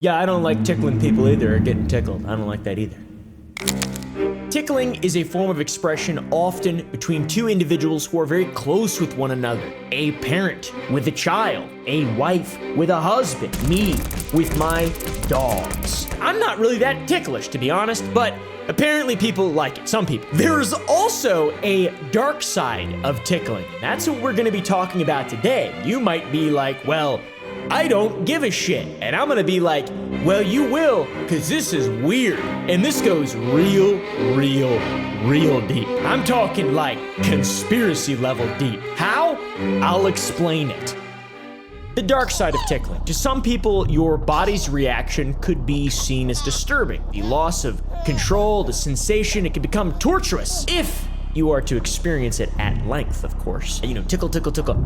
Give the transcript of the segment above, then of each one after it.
Yeah, I don't like tickling people either, or getting tickled. I don't like that either. Tickling is a form of expression often between two individuals who are very close with one another. A parent with a child, a wife with a husband, me with my dogs. I'm not really that ticklish, to be honest, but apparently people like it, some people. There's also a dark side of tickling. That's what we're gonna be talking about today. You might be like, well, I don't give a shit. And I'm gonna be like, well, you will, because this is weird. And this goes real deep. I'm talking like conspiracy level deep. How? I'll explain it. The dark side of tickling. To some people, your body's reaction could be seen as disturbing. The loss of control, the sensation, it can become torturous if you are to experience it at length, of course. You know, tickle, tickle, tickle.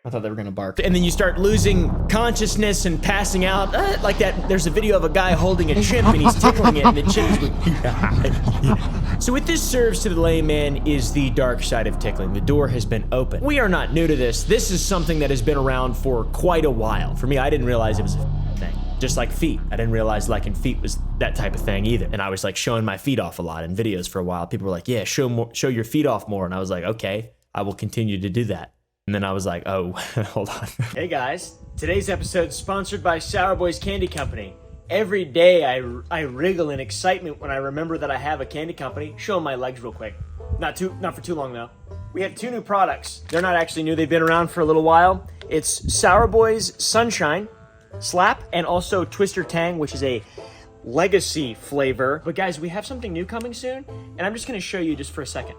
I thought they were gonna bark. And then you start losing consciousness and passing out like that. There's a video of a guy holding a chimp and he's tickling it and the chimp is going, So what this serves to the layman is the dark side of tickling. The door has been opened. We are not new to this. This is something that has been around for quite a while. For me, I didn't realize it was a thing. Just like feet. I didn't realize liking feet was that type of thing either. And I was like showing my feet off a lot in videos for a while. People were like, yeah, show your feet off more. And I was like, okay, I will continue to do that. And then I was like, oh, hold on. Hey guys, today's episode is sponsored by Sour Boys Candy Company. Every day I wriggle in excitement when I remember that I have a candy company. Show my legs real quick. Not for too long though. We have two new products. They're not actually new, they've been around for a little while. It's Sour Boys Sunshine Slap and also Twister Tang, which is a legacy flavor. But guys, we have something new coming soon, and I'm just gonna show you just for a second.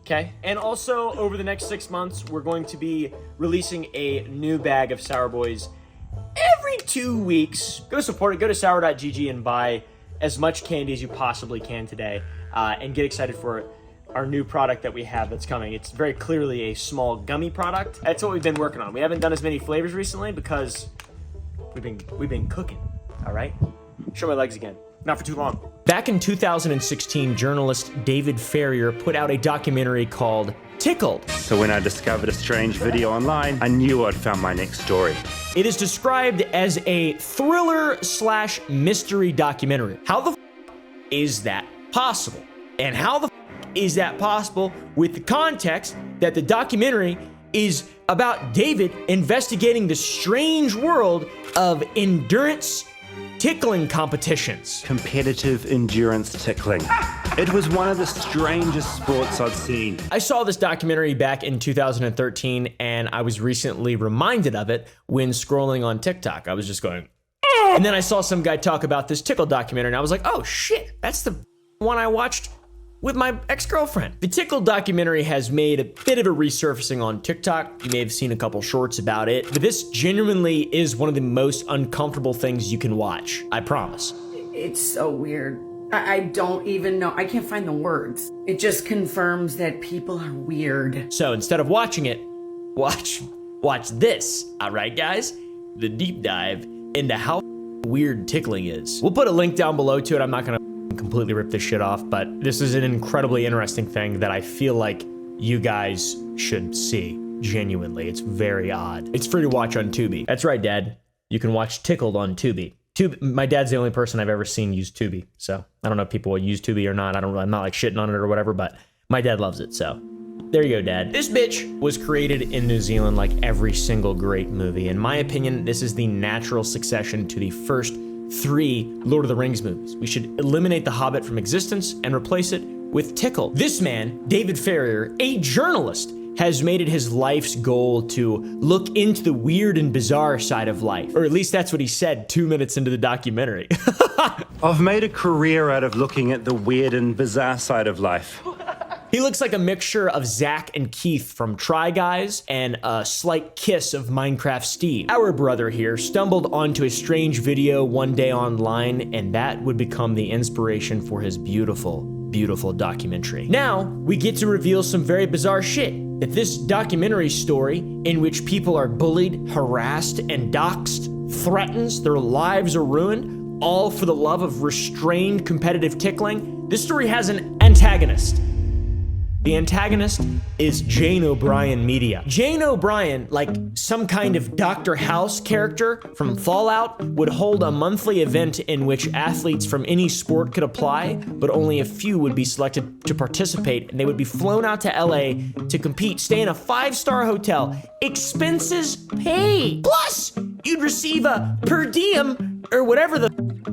Okay, and also over the next 6 months, we're going to be releasing a new bag of Sour Boys every 2 weeks. Go support it, go to sour.gg and buy as much candy as you possibly can today, and get excited for our new product that we have that's coming. It's very clearly a small gummy product. That's what we've been working on. We haven't done as many flavors recently because we've been cooking, all right? Show my legs again. Not for too long. Back in 2016, journalist David Farrier put out a documentary called Tickled. So when I discovered a strange video online, I knew I'd found my next story. It is described as a thriller/mystery documentary. How the is that possible? And how the is that possible with the context that the documentary is about David investigating the strange world of endurance tickling competitions. Competitive endurance tickling. It was one of the strangest sports I'd seen. I saw this documentary back in 2013 and I was recently reminded of it when scrolling on TikTok. I was just going, oh! And then I saw some guy talk about this tickle documentary and I was like, oh shit, that's the one I watched with my ex-girlfriend. The Tickle documentary has made a bit of a resurfacing on TikTok. You may have seen a couple shorts about it, but this genuinely is one of the most uncomfortable things you can watch. I promise. It's so weird. I don't even know. I can't find the words. It just confirms that people are weird. So instead of watching it, watch this. All right, guys? The deep dive into how weird tickling is. We'll put a link down below to it. I'm not gonna completely rip this shit off, but this is an incredibly interesting thing that I feel like you guys should see. Genuinely, it's very odd. It's free to watch on Tubi. That's right, Dad. You can watch Tickled on Tubi. My dad's the only person I've ever seen use Tubi, so I don't know if people will use Tubi or not. I'm not like shitting on it or whatever, but my dad loves it, so there you go, Dad. This bitch was created in New Zealand like every single great movie. In my opinion, this is the natural succession to the first 3 Lord of the Rings movies. We should eliminate The Hobbit from existence and replace it with Tickle. This man, David Farrier, a journalist, has made it his life's goal to look into the weird and bizarre side of life. Or at least that's what he said 2 minutes into the documentary. I've made a career out of looking at the weird and bizarre side of life. He looks like a mixture of Zach and Keith from Try Guys and a slight kiss of Minecraft Steve. Our brother here stumbled onto a strange video one day online, and that would become the inspiration for his beautiful, beautiful documentary. Now, we get to reveal some very bizarre shit. That this documentary story, in which people are bullied, harassed, and doxxed, threatened, their lives are ruined, all for the love of restrained competitive tickling, this story has an antagonist. The antagonist is Jane O'Brien Media. Jane O'Brien, like some kind of Dr. House character from Fallout, would hold a monthly event in which athletes from any sport could apply, but only a few would be selected to participate, and they would be flown out to LA to compete, stay in a 5-star hotel, expenses paid. Plus, you'd receive a per diem or whatever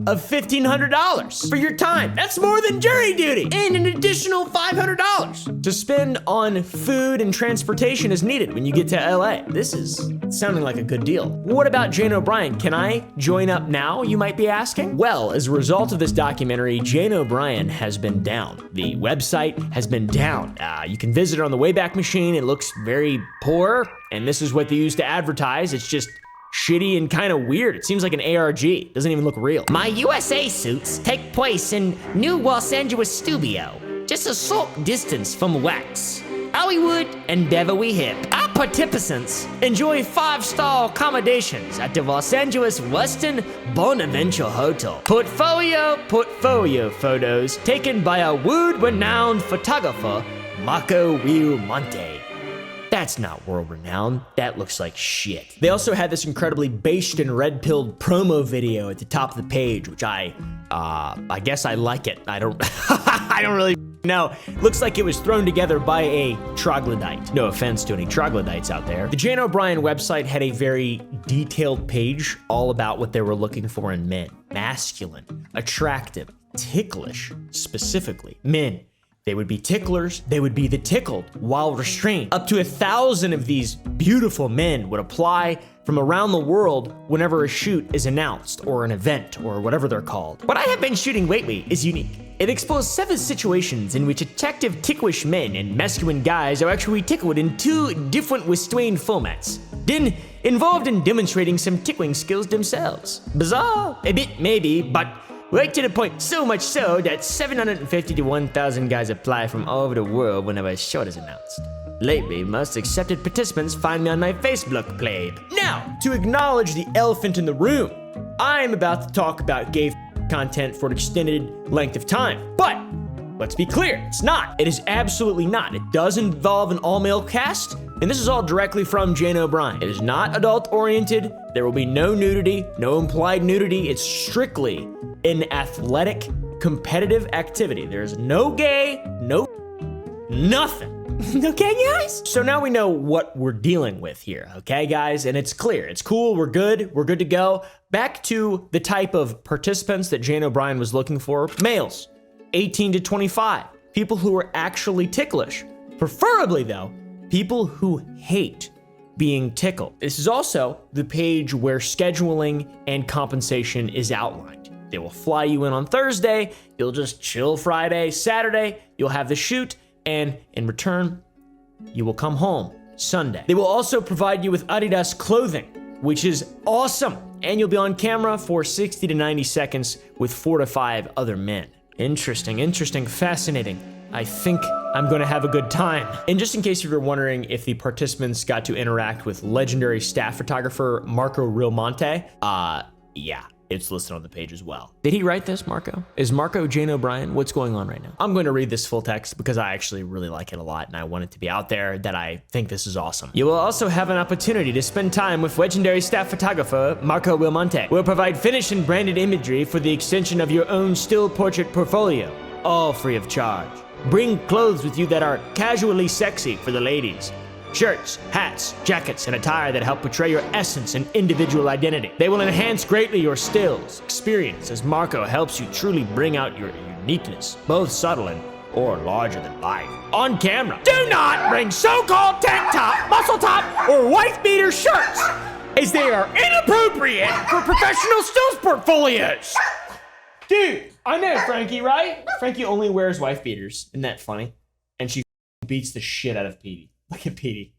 of $1,500 for your time. That's more than jury duty, and an additional $500 to spend on food and transportation as needed when you get to LA. This is sounding like a good deal. What about Jane O'Brien? Can I join up now, you might be asking? Well, as a result of this documentary, Jane O'Brien has been down. The website has been down. You can visit it on the Wayback Machine. It looks very poor, and this is what they use to advertise. It's just shitty and kind of weird. It seems like an ARG. Doesn't even look real. My USA suits take place in New Los Angeles studio, just a short distance from Wax, Hollywood, and Beverly Hip. Our participants enjoy 5-star accommodations at the Los Angeles Westin Bonaventure Hotel. Portfolio photos taken by a world-renowned photographer, Marco Wilmonte. That's not world-renowned. That looks like shit. They also had this incredibly based and red-pilled promo video at the top of the page, which I guess I like it. I don't, I don't really know. Looks like it was thrown together by a troglodyte. No offense to any troglodytes out there. The Jane O'Brien website had a very detailed page all about what they were looking for in men. Masculine, attractive, ticklish, specifically. Men. They would be ticklers, they would be the tickled while restrained. Up to 1,000 of these beautiful men would apply from around the world whenever a shoot is announced, or an event, or whatever they're called. What I have been shooting lately is unique. It exposed 7 situations in which attractive ticklish men and masculine guys are actually tickled in 2 different restrained formats, then involved in demonstrating some tickling skills themselves. Bizarre? A bit maybe, but right to the point, so much so that 750 to 1,000 guys apply from all over the world whenever a shot is announced. Lately, most accepted participants find me on my Facebook page. Now, to acknowledge the elephant in the room, I'm about to talk about gay content for an extended length of time. But let's be clear, it's not. It is absolutely not. It does involve an all-male cast, and this is all directly from Jane O'Brien. It is not adult-oriented. There will be no nudity, no implied nudity. It's strictly an athletic, competitive activity. There's no gay, no nothing. Okay, guys? So now we know what we're dealing with here, okay, guys? And it's clear, it's cool, we're good to go. Back to the type of participants that Jane O'Brien was looking for. Males, 18 to 25. People who are actually ticklish. Preferably, though, people who hate being tickled. This is also the page where scheduling and compensation is outlined. They will fly you in on Thursday, you'll just chill Friday, Saturday, you'll have the shoot, and in return, you will come home Sunday. They will also provide you with Adidas clothing, which is awesome, and you'll be on camera for 60 to 90 seconds with 4 to 5 other men. Interesting, fascinating. I think I'm gonna have a good time. And just in case you were wondering if the participants got to interact with legendary staff photographer Marco Wilmonte, yeah, it's listed on the page as well. Did he write this, Marco? Is Marco Jane O'Brien? What's going on right now? I'm going to read this full text because I actually really like it a lot and I want it to be out there that I think this is awesome. You will also have an opportunity to spend time with legendary staff photographer Marco Wilmonte. We'll provide finished and branded imagery for the extension of your own still portrait portfolio, all free of charge. Bring clothes with you that are casually sexy for the ladies. Shirts, hats, jackets, and attire that help portray your essence and individual identity. They will enhance greatly your stills, experience, as Marco helps you truly bring out your uniqueness, both subtle and or larger than life. On camera, do not bring so-called tank top, muscle top, or wife beater shirts, as they are inappropriate for professional stills portfolios. Dude, I know Frankie, right? Frankie only wears wife beaters. Isn't that funny? And she beats the shit out of Petey. Look at Petey.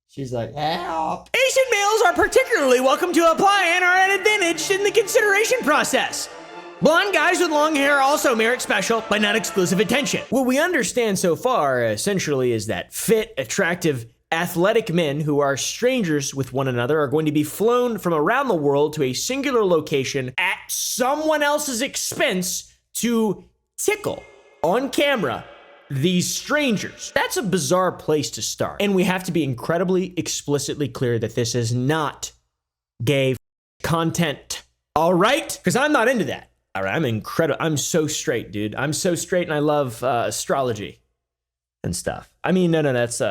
She's like, help. Asian males are particularly welcome to apply and are at advantage in the consideration process. Blonde guys with long hair also merit special, but not exclusive attention. What we understand so far, essentially, is that fit, attractive, athletic men who are strangers with one another are going to be flown from around the world to a singular location at someone else's expense to tickle on camera these strangers. That's a bizarre place to start. And we have to be incredibly explicitly clear that this is not gay content. All right? Because I'm not into that. All right, I'm so straight, dude. I'm so straight, and I love astrology and stuff. I mean, no, that's...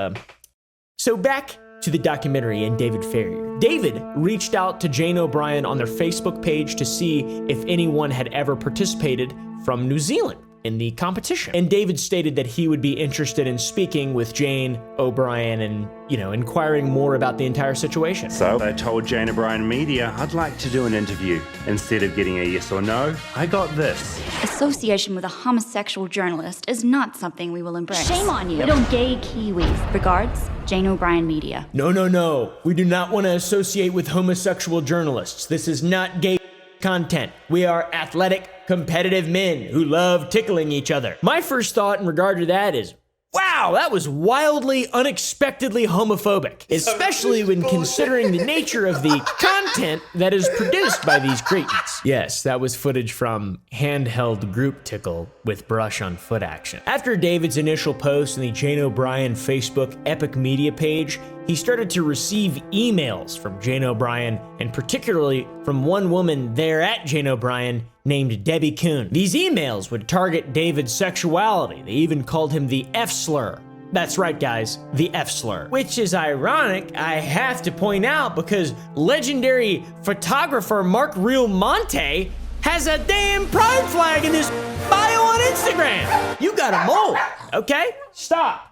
So back to the documentary and David Farrier. David reached out to Jane O'Brien on their Facebook page to see if anyone had ever participated from New Zealand in the competition. And David stated that he would be interested in speaking with Jane O'Brien and, inquiring more about the entire situation. So I told Jane O'Brien Media I'd like to do an interview. Instead of getting a yes or no, I got this. Association with a homosexual journalist is not something we will embrace. Shame on you. Little gay Kiwis. Regards, Jane O'Brien Media. No. We do not want to associate with homosexual journalists. This is not gay content. We are athletic, competitive men who love tickling each other. My first thought in regard to that is, wow, that was wildly, unexpectedly homophobic, especially when considering the nature of the content that is produced by these cretins. Yes, that was footage from handheld group tickle with brush on foot action. After David's initial post on the Jane O'Brien Facebook Epic Media page, he started to receive emails from Jane O'Brien, and particularly from one woman there at Jane O'Brien named Debbie Kuhn. These emails would target David's sexuality. They even called him the F-slur. That's right, guys, the F-slur. Which is ironic, I have to point out, because legendary photographer Mark Real Monte has a damn pride flag in his bio on Instagram. You got a mole, okay? Stop.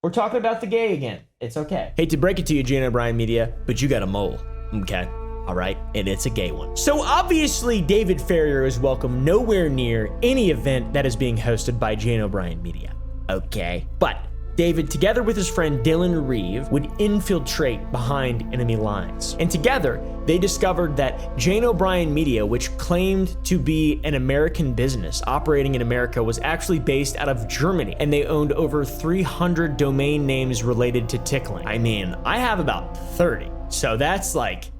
We're talking about the gay again. It's okay. Hate to break it to you, Jane O'Brien Media, but you got a mole, okay? All right, and it's a gay one. So obviously, David Farrier is welcome nowhere near any event that is being hosted by Jane O'Brien Media, okay? But David, together with his friend Dylan Reeve, would infiltrate behind enemy lines. And together, they discovered that Jane O'Brien Media, which claimed to be an American business operating in America, was actually based out of Germany, and they owned over 300 domain names related to tickling. I mean, I have about 30, so that's like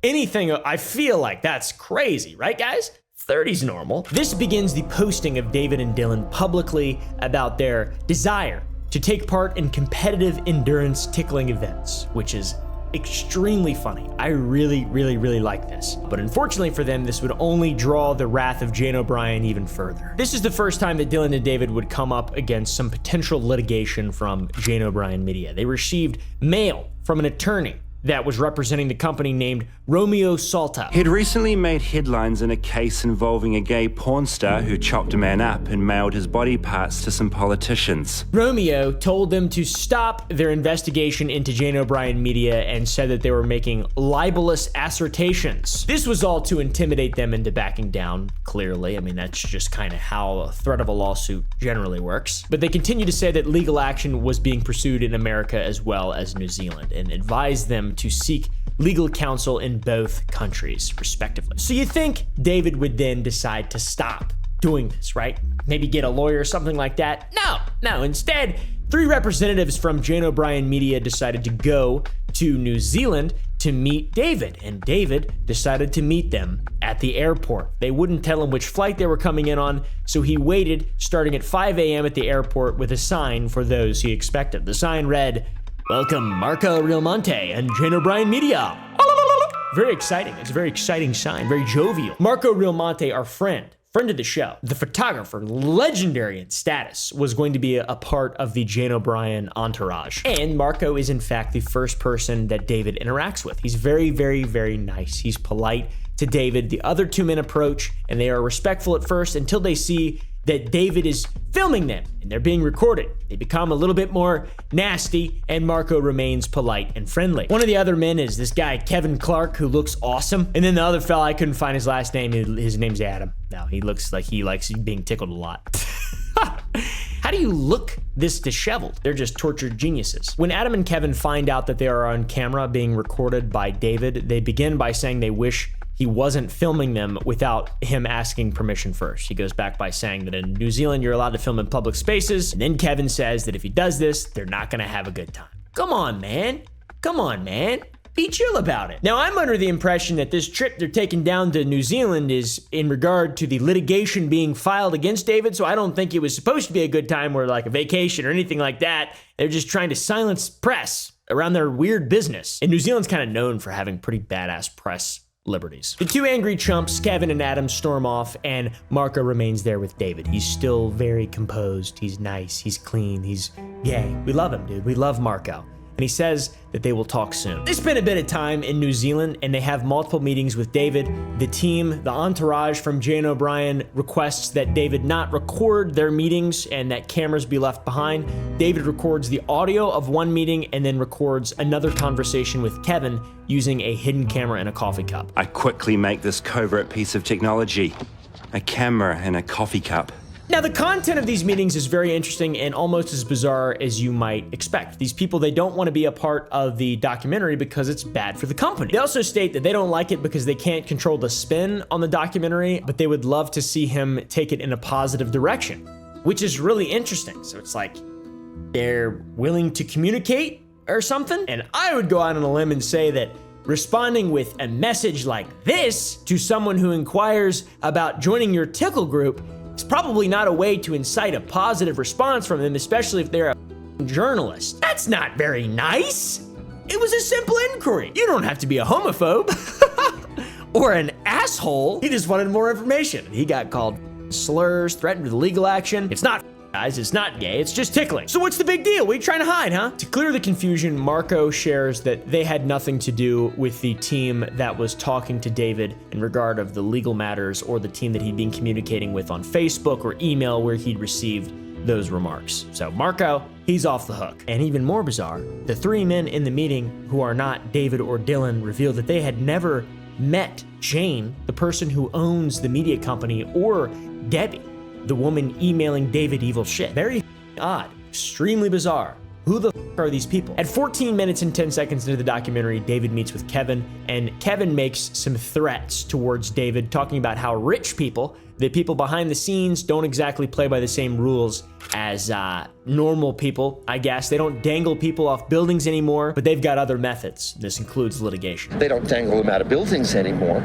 anything. I feel like that's crazy, right, guys? 30's normal. This begins the posting of David and Dylan publicly about their desire to take part in competitive endurance tickling events, which is extremely funny. I really like this. But unfortunately for them, this would only draw the wrath of Jane O'Brien even further. This is the first time that Dylan and David would come up against some potential litigation from Jane O'Brien Media. They received mail from an attorney that was representing the company named Romeo Salta. He'd recently made headlines in a case involving a gay porn star who chopped a man up and mailed his body parts to some politicians. Romeo told them to stop their investigation into Jane O'Brien Media and said that they were making libelous assertions. This was all to intimidate them into backing down, clearly. I mean, that's just kind of how a threat of a lawsuit generally works. But they continued to say that legal action was being pursued in America as well as New Zealand, and advised them to seek legal counsel in both countries, respectively. So you think David would then decide to stop doing this, right? Maybe get a lawyer or something like that? No. Instead, 3 representatives from Jane O'Brien Media decided to go to New Zealand to meet David, and David decided to meet them at the airport. They wouldn't tell him which flight they were coming in on, so he waited starting at 5 a.m. at the airport with a sign for those he expected. The sign read, "Welcome, Marco Realmonte and Jane O'Brien Media." Very exciting. It's a very exciting sign, very jovial. Marco Realmonte, our friend of the show, the photographer, legendary in status, was going to be a part of the Jane O'Brien entourage. And Marco is in fact the first person that David interacts with. He's very nice. He's polite to David. The other 2 men approach, and they are respectful at first until they see that David is filming them and they're being recorded. They become a little bit more nasty, and Marco remains polite and friendly. One of the other men is this guy, Kevin Clark, who looks awesome. And then the other fella, I couldn't find his last name. His name's Adam. No, he looks like he likes being tickled a lot. How do you look this disheveled? They're just tortured geniuses. When Adam and Kevin find out that they are on camera being recorded by David, they begin by saying they wish he wasn't filming them without him asking permission first. He goes back by saying that in New Zealand, you're allowed to film in public spaces. And then Kevin says that if he does this, they're not gonna have a good time. Come on, man. be chill about it. Now, I'm under the impression that this trip they're taking down to New Zealand is in regard to the litigation being filed against David, so I don't think it was supposed to be a good time or like a vacation or anything like that. They're just trying to silence press around their weird business. And New Zealand's kind of known for having pretty badass press liberties. The two angry chumps, Kevin and Adam, storm off, and Marco remains there with David. He's still very composed. He's nice. He's clean. He's gay. We love him, dude. We love Marco. And he says that they will talk soon. They spend a bit of time in New Zealand, and they have multiple meetings with David. The team, the entourage from Jane O'Brien, requests that David not record their meetings and that cameras be left behind. David records the audio of one meeting and then records another conversation with Kevin using a hidden camera and a coffee cup. I quickly make this covert piece of technology, a camera and a coffee cup. Now, the content of these meetings is very interesting and almost as bizarre as you might expect. These people, they don't want to be a part of the documentary because it's bad for the company. They also state that they don't like it because they can't control the spin on the documentary, but they would love to see him take it in a positive direction, which is really interesting. So it's like they're willing to communicate or something. And I would go out on a limb and say that responding with a message like this to someone who inquires about joining your tickle group it's probably not a way to incite a positive response from them, especially if they're a journalist. That's not very nice. It was a simple inquiry. You don't have to be a homophobe or an asshole. He just wanted more information. He got called slurs, threatened with legal action. It's not guys, it's not gay, it's just tickling. So what's the big deal? What are you trying to hide, huh? To clear the confusion, Marco shares that they had nothing to do with the team that was talking to David in regard of the legal matters or the team that he'd been communicating with on Facebook or email where he'd received those remarks. So Marco, he's off the hook. And even more bizarre, the three men in the meeting who are not David or Dylan revealed that they had never met Jane, the person who owns the media company, or Debbie, the woman emailing David evil shit. Very odd, extremely bizarre. Who the are these people? At 14 minutes and 10 seconds into the documentary, David meets with Kevin, and Kevin makes some threats towards David, talking about how rich people, the people behind the scenes, don't exactly play by the same rules as normal people, I guess. They don't dangle people off buildings anymore, but they've got other methods. This includes litigation. They don't dangle them out of buildings anymore,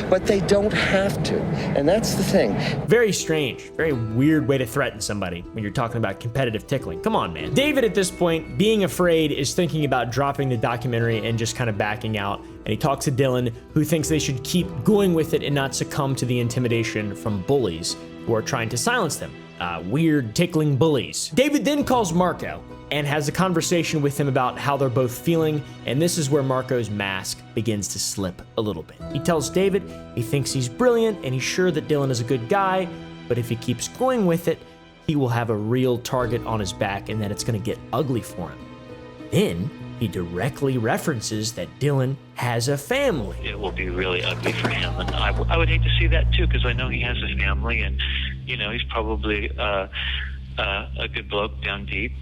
but they don't have to. And that's the thing. Very strange, very weird way to threaten somebody when you're talking about competitive tickling. Come on, man. David, at this point, being afraid, is thinking about dropping the documentary and just kind of backing out. And he talks to Dylan, who thinks they should keep going with it and not succumb to the intimidation from bullies who are trying to silence them. Weird tickling bullies. David then calls Marco and has a conversation with him about how they're both feeling, and this is where Marco's mask begins to slip a little bit. He tells David he thinks he's brilliant and he's sure that Dylan is a good guy, but if he keeps going with it, he will have a real target on his back and that it's gonna get ugly for him. Then he directly references that Dylan has a family. It will be really ugly for him, and I would hate to see that too, because I know he has a family, and you know he's probably a good bloke down deep.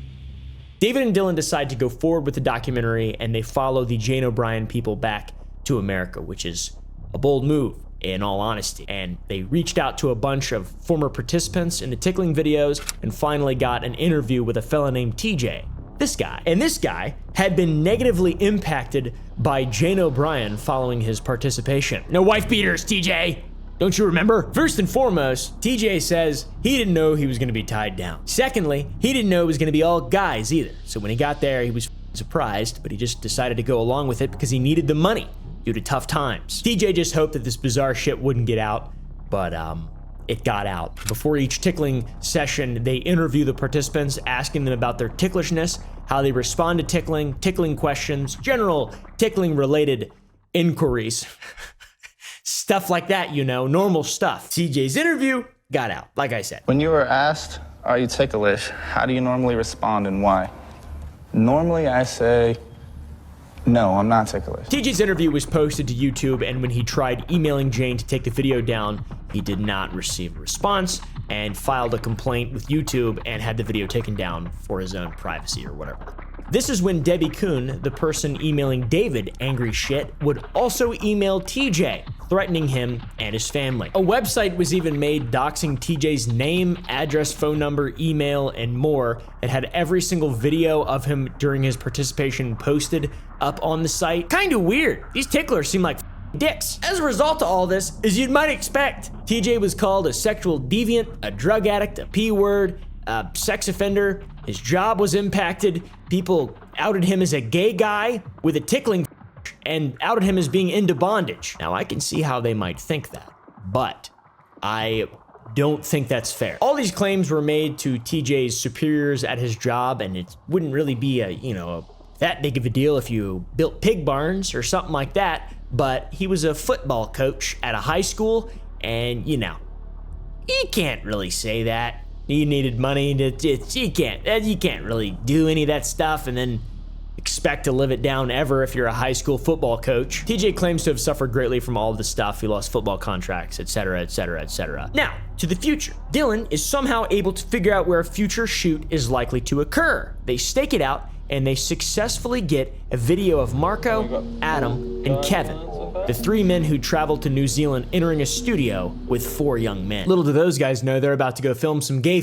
David and Dylan decide to go forward with the documentary, and they follow the Jane O'Brien people back to America, which is a bold move, in all honesty. And they reached out to a bunch of former participants in the tickling videos and finally got an interview with a fella named TJ. This guy. And this guy had been negatively impacted by Jane O'Brien following his participation. No wife beaters, TJ! Don't you remember? First and foremost, TJ says he didn't know he was gonna be tied down. Secondly, he didn't know it was gonna be all guys either. So when he got there, he was surprised, but he just decided to go along with it because he needed the money due to tough times. TJ just hoped that this bizarre shit wouldn't get out, but it got out. Before each tickling session, they interview the participants, asking them about their ticklishness, how they respond to tickling questions, general tickling-related inquiries. Stuff like that, you know, normal stuff. TJ's interview got out, like I said. When you are asked, are you ticklish, how do you normally respond and why? Normally I say, no, I'm not ticklish. TJ's interview was posted to YouTube, and when he tried emailing Jane to take the video down, he did not receive a response and filed a complaint with YouTube and had the video taken down for his own privacy or whatever. This is when Debbie Kuhn, the person emailing David angry shit, would also email TJ threatening him and his family. A website was even made doxing TJ's name, address, phone number, email, and more. It had every single video of him during his participation posted up on the site. Kinda weird. These ticklers seem like dicks. As a result of all this, as you might expect, TJ was called a sexual deviant, a drug addict, a P-word, a sex offender. His job was impacted. People outed him as a gay guy with a tickling and outed him as being into bondage. Now, I can see how they might think that, but I don't think that's fair. All these claims were made to TJ's superiors at his job, and it wouldn't really be that big of a deal if you built pig barns or something like that, but he was a football coach at a high school, and you can't really say that. You needed money you can't really do any of that stuff and then expect to live it down ever if you're a high school football coach. TJ claims to have suffered greatly from all of the stuff. He lost football contracts, etc., etc., etc. Now, to the future. Dylan is somehow able to figure out where a future shoot is likely to occur. They stake it out, and they successfully get a video of Marco, Adam, and Kevin, the three men who traveled to New Zealand, entering a studio with 4 young men. Little do those guys know they're about to go film some gay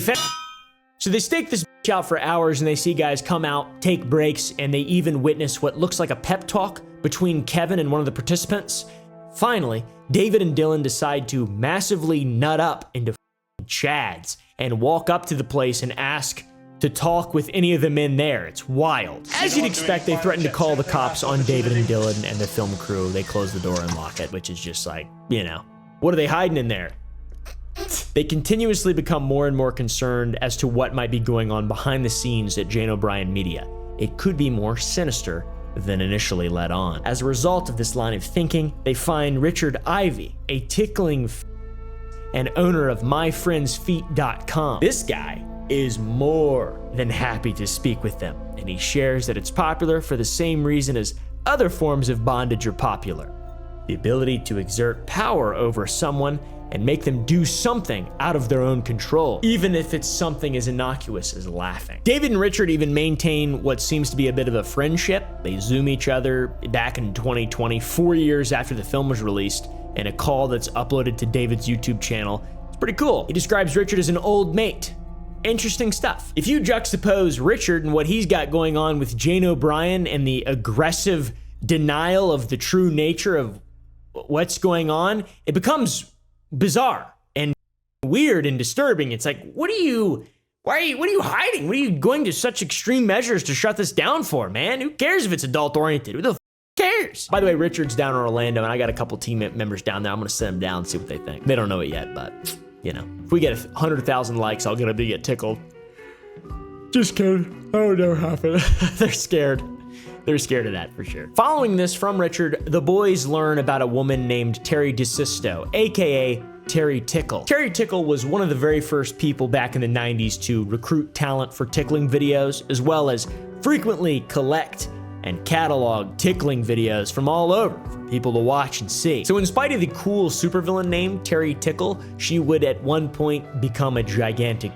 So they stake this out for hours, and they see guys come out, take breaks, and they even witness what looks like a pep talk between Kevin and one of the participants. Finally, David and Dylan decide to massively nut up into Chads and walk up to the place and ask to talk with any of the men there. It's wild. As you'd expect, they threaten to call the cops on David and Dylan and the film crew. They close the door and lock it, which is just like, what are they hiding in there? They continuously become more and more concerned as to what might be going on behind the scenes at Jane O'Brien Media. It could be more sinister than initially let on. As a result of this line of thinking, they find Richard Ivey, a tickling and owner of MyFriendsFeet.com. This guy is more than happy to speak with them, and he shares that it's popular for the same reason as other forms of bondage are popular: the ability to exert power over someone and make them do something out of their own control, even if it's something as innocuous as laughing. David and Richard even maintain what seems to be a bit of a friendship. They Zoom each other back in 2020, 4 years after the film was released, in a call that's uploaded to David's YouTube channel. It's pretty cool. He describes Richard as an old mate. Interesting stuff. If you juxtapose Richard and what he's got going on with Jane O'Brien and the aggressive denial of the true nature of what's going on, it becomes bizarre and weird and disturbing. It's like, what are you hiding? What are you going to such extreme measures to shut this down for, man? Who cares if it's adult oriented? Who the cares? By the way, Richard's down in Orlando, and I got a couple team members down there. I'm gonna send them down and see what they think. They don't know it yet, but if we get 100,000 likes, I'll get tickled. Just kidding. I don't know what happened. They're scared. They're scared of that for sure. Following this from Richard, the boys learn about a woman named Terry DeSisto, aka Terry Tickle. Terry Tickle was one of the very first people back in the 90s to recruit talent for tickling videos, as well as frequently collect and catalog tickling videos from all over for people to watch and see. So in spite of the cool supervillain name, Terry Tickle, she would at one point become a gigantic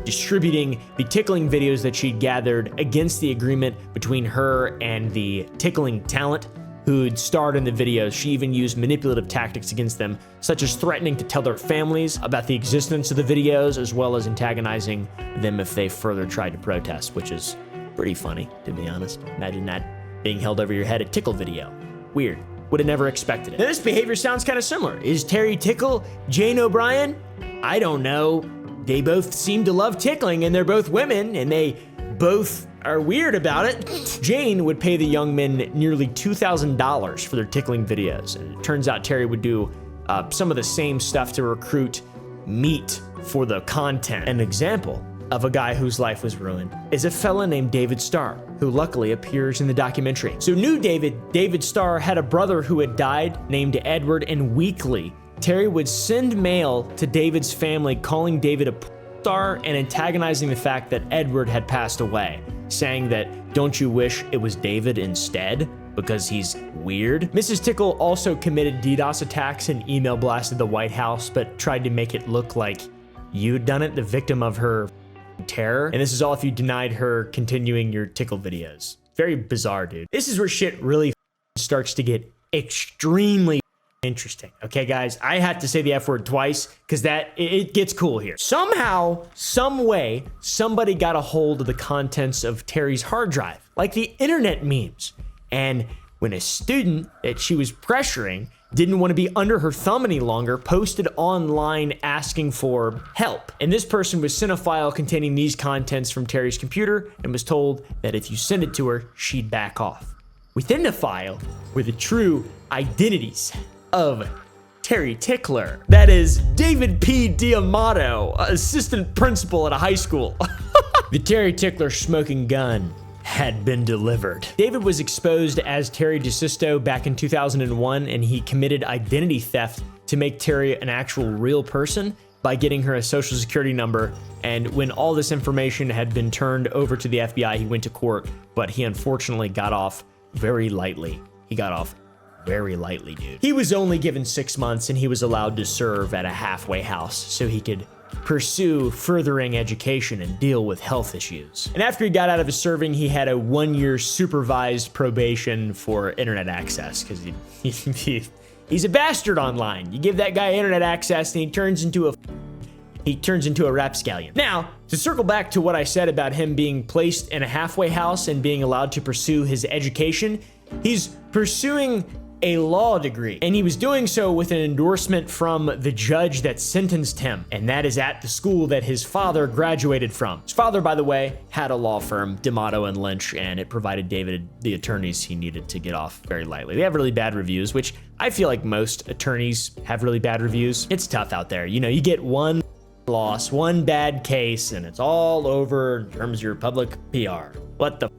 distributing the tickling videos that she'd gathered against the agreement between her and the tickling talent who'd starred in the videos. She even used manipulative tactics against them, such as threatening to tell their families about the existence of the videos, as well as antagonizing them if they further tried to protest, which is pretty funny, to be honest. Imagine that being held over your head, a tickle video. Weird. Would have never expected it. Now, this behavior sounds kind of similar. Is Terry Tickle Jane O'Brien? I don't know. They both seem to love tickling, and they're both women, and they both are weird about it. Jane would pay the young men nearly $2,000 for their tickling videos, and it turns out Terry would do some of the same stuff to recruit meat for the content. An example of a guy whose life was ruined is a fella named David Starr, who luckily appears in the documentary. So new David Starr had a brother who had died named Edward, and weekly, Terry would send mail to David's family calling David a star and antagonizing the fact that Edward had passed away, saying that, don't you wish it was David instead? Because he's weird. Mrs. Tickle also committed DDoS attacks and email blasted the White House, but tried to make it look like you'd done it, the victim of her terror. And this is all if you denied her continuing your tickle videos. Very bizarre, dude. This is where shit really starts to get extremely interesting. Okay, guys, I had to say the F word twice because it gets cool here. Somehow, some way, somebody got a hold of the contents of Terry's hard drive, like the internet memes. And when a student that she was pressuring didn't want to be under her thumb any longer, posted online asking for help. And this person was sent a file containing these contents from Terry's computer and was told that if you send it to her, she'd back off. Within the file were the true identities of Terry Tickler. That is David P. D'Amato, assistant principal at a high school. The Terry Tickler smoking gun had been delivered. David was exposed as Terry DeSisto back in 2001, and he committed identity theft to make Terry an actual real person by getting her a social security number. And when all this information had been turned over to the FBI, he went to court, but he unfortunately got off very lightly. He got off very lightly, dude. He was only given 6 months and he was allowed to serve at a halfway house so he could pursue furthering education and deal with health issues. And after he got out of his serving, he had a 1-year supervised probation for internet access because he's a bastard online. You give that guy internet access and he turns into a rapscallion. Now, to circle back to what I said about him being placed in a halfway house and being allowed to pursue his education, he's pursuing a law degree, and he was doing so with an endorsement from the judge that sentenced him, and that is at the school that his father graduated from. His father, by the way, had a law firm, D'Amato and Lynch, and it provided David the attorneys he needed to get off very lightly. They have really bad reviews, which I feel like most attorneys have really bad reviews. It's tough out there. You know, you get one loss, one bad case, and it's all over in terms of your public PR. What the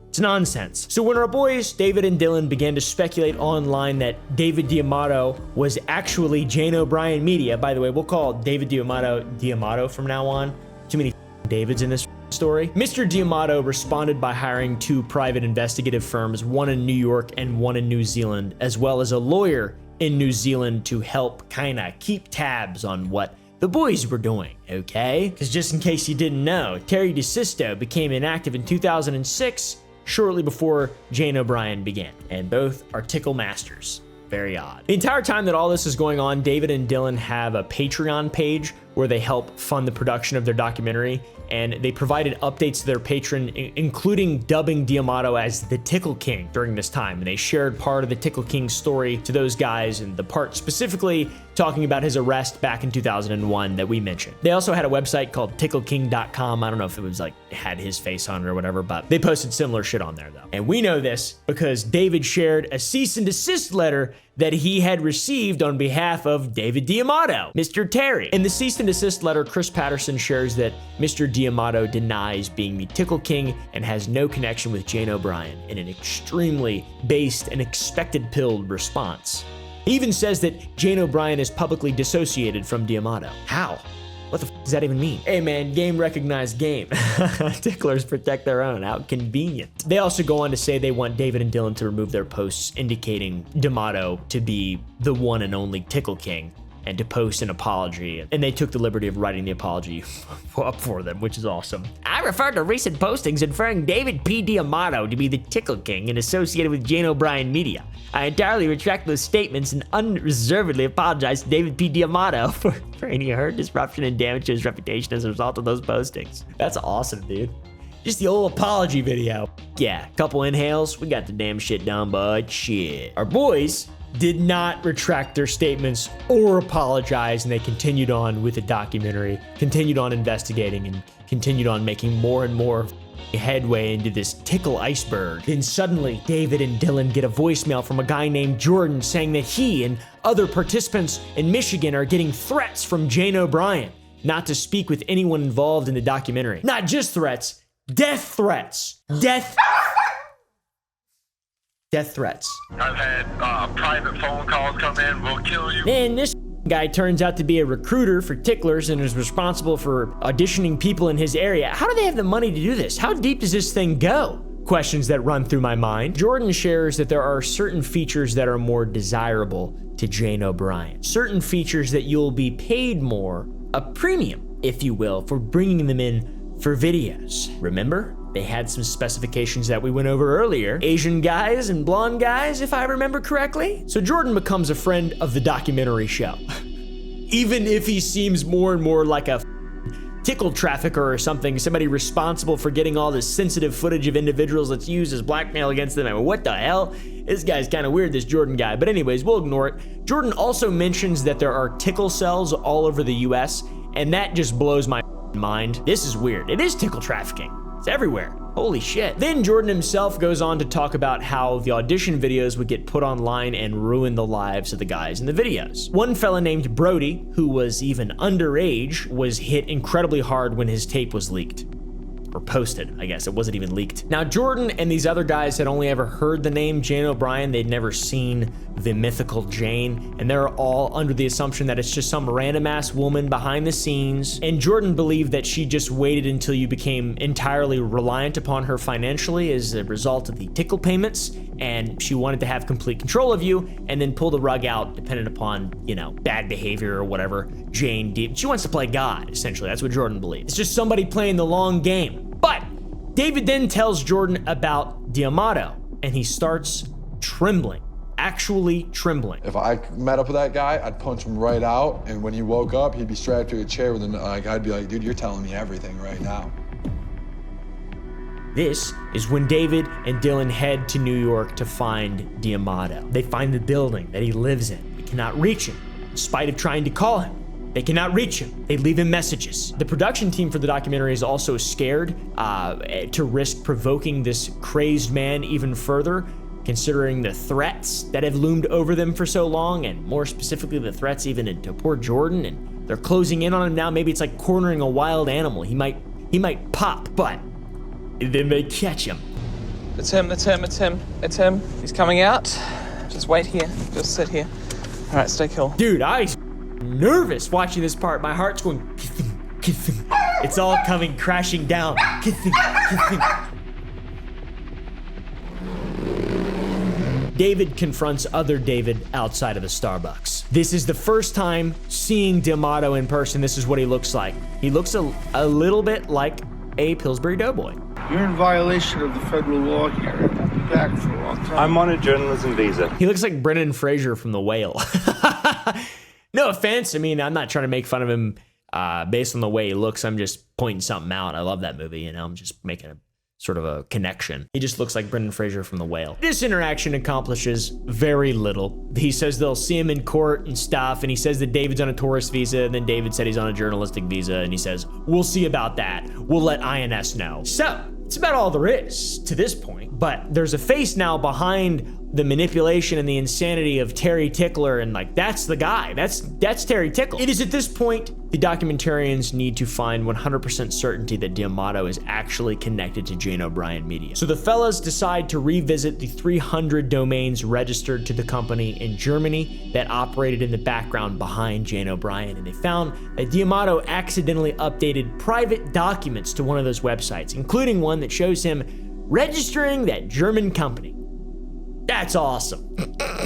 It's nonsense. So when our boys, David and Dylan, began to speculate online that David D'Amato was actually Jane O'Brien Media, by the way, we'll call David D'Amato from now on. Too many Davids in this story. Mr. D'Amato responded by hiring 2 private investigative firms, one in New York and one in New Zealand, as well as a lawyer in New Zealand to help kinda keep tabs on what the boys were doing, okay? Because just in case you didn't know, Terry DeSisto became inactive in 2006, shortly before Jane O'Brien began, and both are Tickle masters. Very odd. The entire time that all this is going on, David and Dylan have a Patreon page where they help fund the production of their documentary, and they provided updates to their patron, including dubbing D'Amato as the Tickle King during this time, and they shared part of the Tickle King story to those guys, and the part specifically talking about his arrest back in 2001 that we mentioned. They also had a website called tickleking.com. I don't know if it was like had his face on it or whatever, but they posted similar shit on there though. And we know this because David shared a cease and desist letter that he had received on behalf of David D'Amato, Mr. Terry. In the cease and desist letter, Chris Patterson shares that Mr. D'Amato denies being the Tickle King and has no connection with Jane O'Brien in an extremely based and expected pilled response. He even says that Jane O'Brien is publicly dissociated from D'Amato. How? What the f does that even mean? Hey man, game recognized game. Ticklers protect their own. How convenient. They also go on to say they want David and Dylan to remove their posts indicating D'Amato to be the one and only Tickle King and to post an apology. And they took the liberty of writing the apology up for them, which is awesome. I refer to recent postings inferring David P. D'Amato to be the Tickle King and associated with Jane O'Brien Media. I entirely retract those statements and unreservedly apologize to David P. D'Amato for any hurt, disruption, and damage to his reputation as a result of those postings. That's awesome, dude. Just the old apology video. Yeah, couple inhales, we got the damn shit done, but shit. Our boys did not retract their statements or apologize, and they continued on with the documentary, continued on investigating, and continued on making more and more headway into this tickle iceberg. Then suddenly, David and Dylan get a voicemail from a guy named Jordan saying that he and other participants in Michigan are getting threats from Jane O'Brien not to speak with anyone involved in the documentary. Not just threats, death threats. Death threats. I've had private phone calls come in, we'll kill you. And this guy turns out to be a recruiter for Ticklers and is responsible for auditioning people in his area. How do they have the money to do this? How deep does this thing go? Questions that run through my mind. Jordan shares that there are certain features that are more desirable to Jane O'Brien. Certain features that you'll be paid more, a premium, if you will, for bringing them in for videos. Remember? They had some specifications that we went over earlier. Asian guys and blonde guys, if I remember correctly. So Jordan becomes a friend of the documentary show. Even if he seems more and more like a tickle trafficker or something, somebody responsible for getting all this sensitive footage of individuals that's used as blackmail against them. I mean, what the hell? This guy's kind of weird, this Jordan guy. But anyways, we'll ignore it. Jordan also mentions that there are tickle cells all over the US, and that just blows my mind. This is weird. It is tickle trafficking. It's everywhere. Holy shit. Then Jordan himself goes on to talk about how the audition videos would get put online and ruin the lives of the guys in the videos. One fella named Brody, who was even underage, was hit incredibly hard when his tape was leaked. Or posted, I guess. It wasn't even leaked. Now, Jordan and these other guys had only ever heard the name Jane O'Brien. They'd never seen the mythical Jane, and they're all under the assumption that it's just some random ass woman behind the scenes. And Jordan believed that she just waited until you became entirely reliant upon her financially as a result of the tickle payments, and she wanted to have complete control of you and then pull the rug out dependent upon, you know, bad behavior or whatever Jane did. She wants to play God, essentially. That's what Jordan believes. It's just somebody playing the long game. But David then tells Jordan about D'Amato, and he starts trembling, actually trembling. If I met up with that guy, I'd punch him right out, and when he woke up, he'd be strapped to a chair with I'd be like, dude, you're telling me everything right now. This is when David and Dylan head to New York to find D'Amato. They find the building that he lives in. They cannot reach him, in spite of trying to call him. They cannot reach him. They leave him messages. The production team for the documentary is also scared to risk provoking this crazed man even further, considering the threats that have loomed over them for so long, and more specifically the threats even to poor Jordan, and they're closing in on him now. Maybe it's like cornering a wild animal. He might pop, but then they catch him. It's him, it's him, it's him, it's him. He's coming out. Just wait here, just sit here. All right, stay cool. Dude, I'm nervous watching this part. My heart's going, kissing. It's all coming crashing down. Kissing. David confronts other David outside of the Starbucks. This is the first time seeing D'Amato in person. This is what he looks like. He looks a little bit like a Pillsbury Doughboy. You're in violation of the federal law here. I'll be back for a long time. I'm on a journalism visa. He looks like Brendan Fraser from The Whale. No offense. I mean, I'm not trying to make fun of him based on the way he looks. I'm just pointing something out. I love that movie, you know. I'm just making a sort of a connection. He just looks like Brendan Fraser from The Whale. This interaction accomplishes very little. He says they'll see him in court and stuff, and he says that David's on a tourist visa, and then David said he's on a journalistic visa, and he says, we'll see about that. We'll let INS know. So, it's about all there is to this point, but there's a face now behind the manipulation and the insanity of Terry Tickler, and like, that's the guy. That's Terry Tickle. It is at this point the documentarians need to find 100% certainty that D'Amato is actually connected to Jane O'Brien Media. So the fellas decide to revisit the 300 domains registered to the company in Germany that operated in the background behind Jane O'Brien, and they found that D'Amato accidentally updated private documents to one of those websites, including one that shows him registering that German company. That's awesome.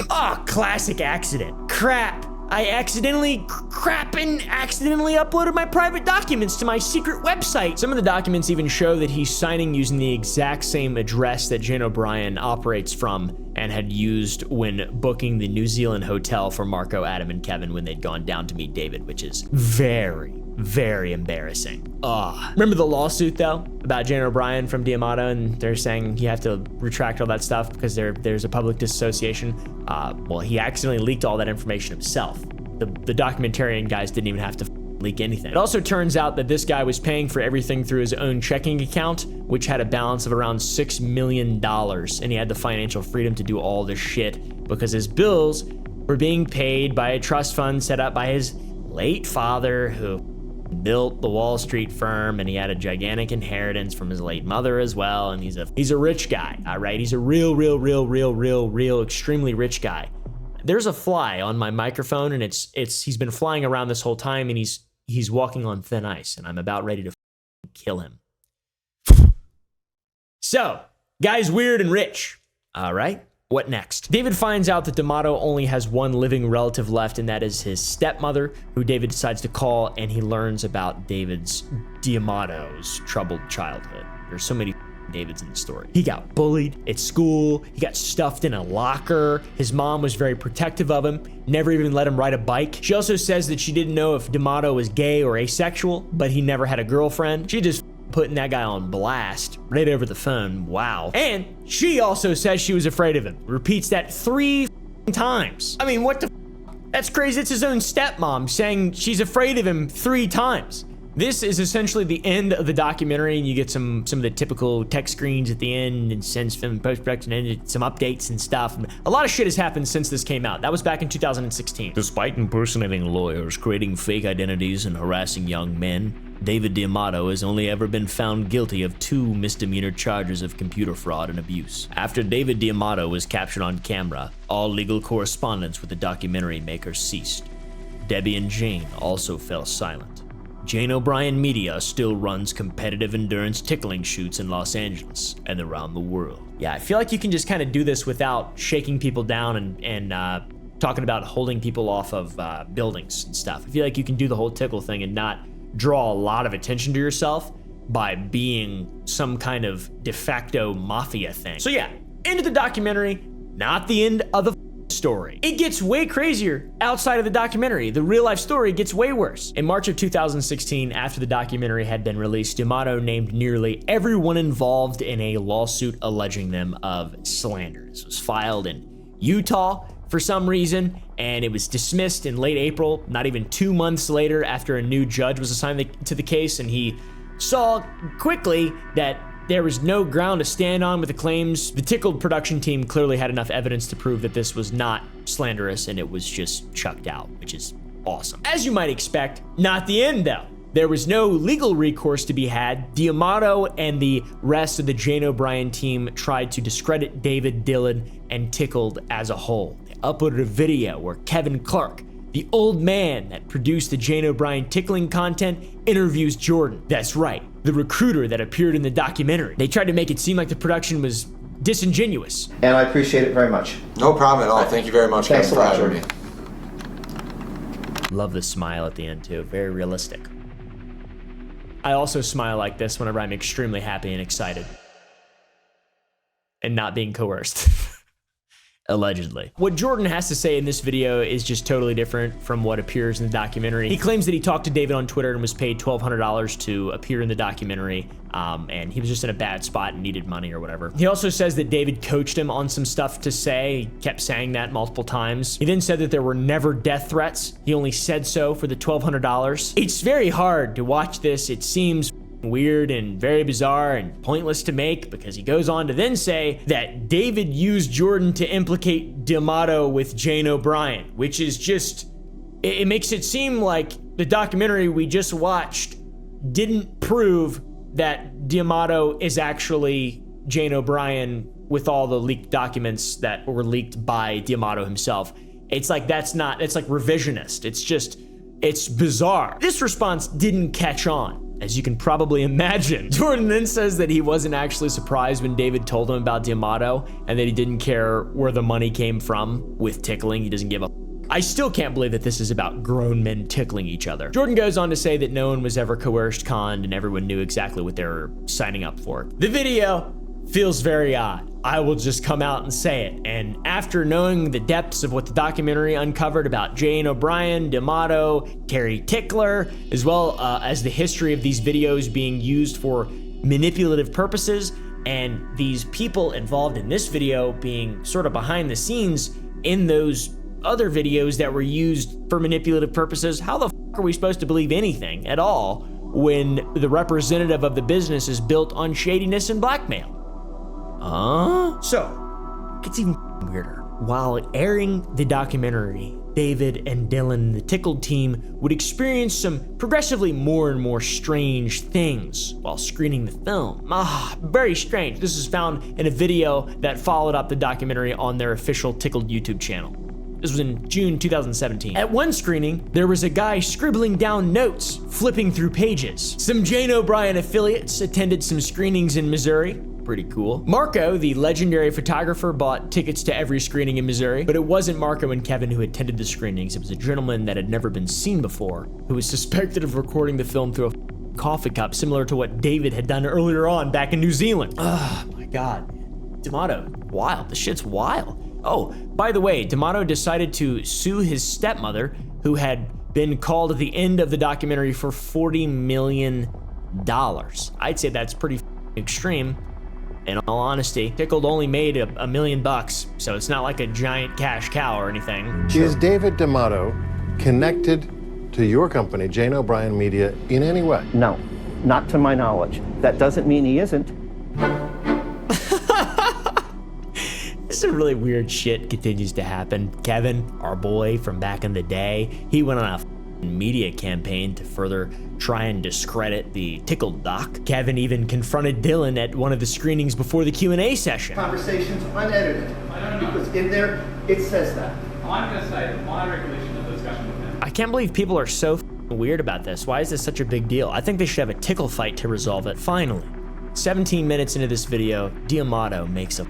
Oh, classic accident. Crap. I accidentally uploaded my private documents to my secret website. Some of the documents even show that he's signing using the exact same address that Jane O'Brien operates from and had used when booking the New Zealand hotel for Marco, Adam, and Kevin when they'd gone down to meet David, which is very, very embarrassing. Remember the lawsuit though about Jane O'Brien from D'Amato, and they're saying you have to retract all that stuff because there's a public dissociation. Well, he accidentally leaked all that information himself. The documentarian guys didn't even have to leak anything. It also turns out that this guy was paying for everything through his own checking account, which had a balance of around $6 million, and he had the financial freedom to do all this shit because his bills were being paid by a trust fund set up by his late father, who built the Wall Street firm, and he had a gigantic inheritance from his late mother as well, and he's a rich guy, all right? He's a real, extremely rich guy. There's a fly on my microphone, and he's been flying around this whole time, and he's walking on thin ice, and I'm about ready to kill him. So, guy's weird and rich, all right? What next? David finds out that D'Amato only has one living relative left, and that is his stepmother, who David decides to call, and he learns about D'Amato's troubled childhood. There's so many David's in the story. He got bullied at school. He got stuffed in a locker. His mom was very protective of him, never even let him ride a bike. She also says that she didn't know if D'Amato was gay or asexual, but he never had a girlfriend. She just putting that guy on blast right over the phone. Wow. And she also says she was afraid of him. Repeats that 3 times. I mean, what the That's crazy. It's his own stepmom saying she's afraid of him 3 times. This is essentially the end of the documentary, and you get some of the typical tech screens at the end and sends film post-production and some updates and stuff. A lot of shit has happened since this came out. That was back in 2016. Despite impersonating lawyers, creating fake identities, and harassing young men, David D'Amato has only ever been found guilty of 2 misdemeanor charges of computer fraud and abuse. After David D'Amato was captured on camera, all legal correspondence with the documentary maker ceased. Debbie and Jane also fell silent. Jane O'Brien Media still runs competitive endurance tickling shoots in Los Angeles and around the world. Yeah, I feel like you can just kind of do this without shaking people down and talking about holding people off of buildings and stuff. I feel like you can do the whole tickle thing and not draw a lot of attention to yourself by being some kind of de facto mafia thing. So yeah, end of the documentary, not the end of the story. It gets way crazier outside of the documentary. The real life story gets way worse. In March of 2016, after the documentary had been released, D'Amato named nearly everyone involved in a lawsuit alleging them of slander. This was filed in Utah for some reason, and it was dismissed in late April, not even 2 months later, after a new judge was assigned to the case, and he saw quickly that there was no ground to stand on with the claims. The Tickled production team clearly had enough evidence to prove that this was not slanderous, and it was just chucked out, which is awesome. As you might expect, not the end though. There was no legal recourse to be had. D'Amato and the rest of the Jane O'Brien team tried to discredit David, Dylan, and Tickled as a whole. They uploaded a video where Kevin Clark, the old man that produced the Jane O'Brien tickling content, interviews Jordan. That's right, the recruiter that appeared in the documentary. They tried to make it seem like the production was disingenuous. And I appreciate it very much. No problem at all. Thank you very much, Thanks Kevin, a lot, for having Jordan. me. Love the smile at the end too, very realistic. I also smile like this whenever I'm extremely happy and excited and not being coerced. Allegedly. What Jordan has to say in this video is just totally different from what appears in the documentary. He claims that he talked to David on Twitter and was paid $1,200 to appear in the documentary, and he was just in a bad spot and needed money or whatever. He also says that David coached him on some stuff to say. He kept saying that multiple times. He then said that there were never death threats. He only said so for the $1,200. It's very hard to watch this. It seems weird and very bizarre and pointless to make, because he goes on to then say that David used Jordan to implicate D'Amato with Jane O'Brien, which is just, it makes it seem like the documentary we just watched didn't prove that D'Amato is actually Jane O'Brien with all the leaked documents that were leaked by D'Amato himself. It's like it's like revisionist. It's bizarre. This response didn't catch on, as you can probably imagine. Jordan then says that he wasn't actually surprised when David told him about D'Amato and that he didn't care where the money came from with tickling. He doesn't give a I still can't believe that this is about grown men tickling each other. Jordan goes on to say that no one was ever coerced, conned, and everyone knew exactly what they were signing up for. The video feels very odd. I will just come out and say it. And after knowing the depths of what the documentary uncovered about Jane O'Brien, D'Amato, Terry Tickler, as well as the history of these videos being used for manipulative purposes, and these people involved in this video being sort of behind the scenes in those other videos that were used for manipulative purposes, how the fuck are we supposed to believe anything at all when the representative of the business is built on shadiness and blackmail? So, it's even weirder. While airing the documentary, David and Dylan, the Tickled team, would experience some progressively more and more strange things while screening the film. Very strange. This is found in a video that followed up the documentary on their official Tickled YouTube channel. This was in June 2017. At one screening, there was a guy scribbling down notes, flipping through pages. Some Jane O'Brien affiliates attended some screenings in Missouri. Pretty cool. Marco, the legendary photographer, bought tickets to every screening in Missouri, but it wasn't Marco and Kevin who attended the screenings. It was a gentleman that had never been seen before, who was suspected of recording the film through a coffee cup, similar to what David had done earlier on back in New Zealand. Oh my God, D'Amato, wild. The shit's wild. Oh, by the way, D'Amato decided to sue his stepmother, who had been called at the end of the documentary for $40 million. I'd say that's pretty extreme. In all honesty, Tickled only made $1 million, so it's not like a giant cash cow or anything. Is David D'Amato connected to your company, Jane O'Brien Media, in any way? No, not to my knowledge. That doesn't mean he isn't. Some really weird shit continues to happen. Kevin, our boy from back in the day, he went on a media campaign to further try and discredit the Tickled doc. Kevin even confronted Dylan at one of the screenings before the Q&A session. Conversations unedited. Because in there, it says that. I'm going to say that my recollection of the discussion with him. I can't believe people are so weird about this. Why is this such a big deal? I think they should have a tickle fight to resolve it. Finally, 17 minutes into this video, D'Amato makes an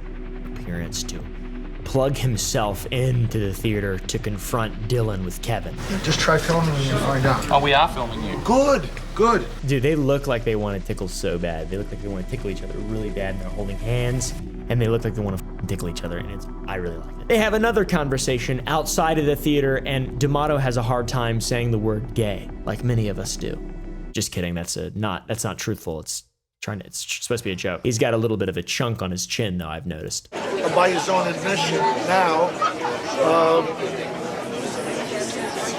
appearance to plug himself into the theater to confront Dylan with Kevin. Just try filming me and find out. Oh, we are filming you. Good, good. Dude, they look like they want to tickle so bad. They look like they want to tickle each other really bad, and they're holding hands, and they look like they want to tickle each other, and I really like it. They have another conversation outside of the theater, and D'Amato has a hard time saying the word gay, like many of us do. Just kidding, that's not truthful. It's supposed to be a joke. He's got a little bit of a chunk on his chin, though, I've noticed. By his own admission now,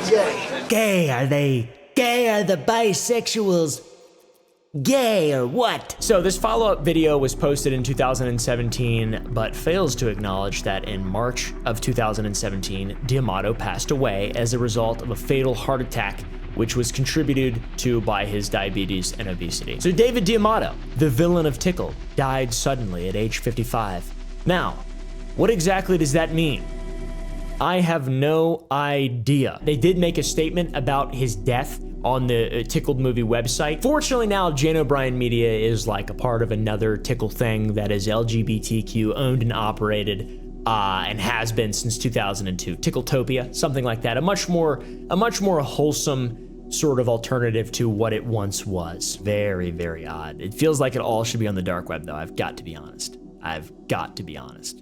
gay. Gay, are they? Gay are the bisexuals? Gay or what? So this follow-up video was posted in 2017, but fails to acknowledge that in March of 2017, D'Amato passed away as a result of a fatal heart attack, which was contributed to by his diabetes and obesity. So David D'Amato, the villain of Tickled, died suddenly at age 55. Now, what exactly does that mean? I have no idea. They did make a statement about his death on the Tickled movie website. Fortunately now, Jane O'Brien Media is like a part of another Tickle thing that is LGBTQ owned and operated, and has been since 2002. Tickletopia, something like that. A much more wholesome sort of alternative to what it once was. Very, very odd. It feels like it all should be on the dark web, though. I've got to be honest.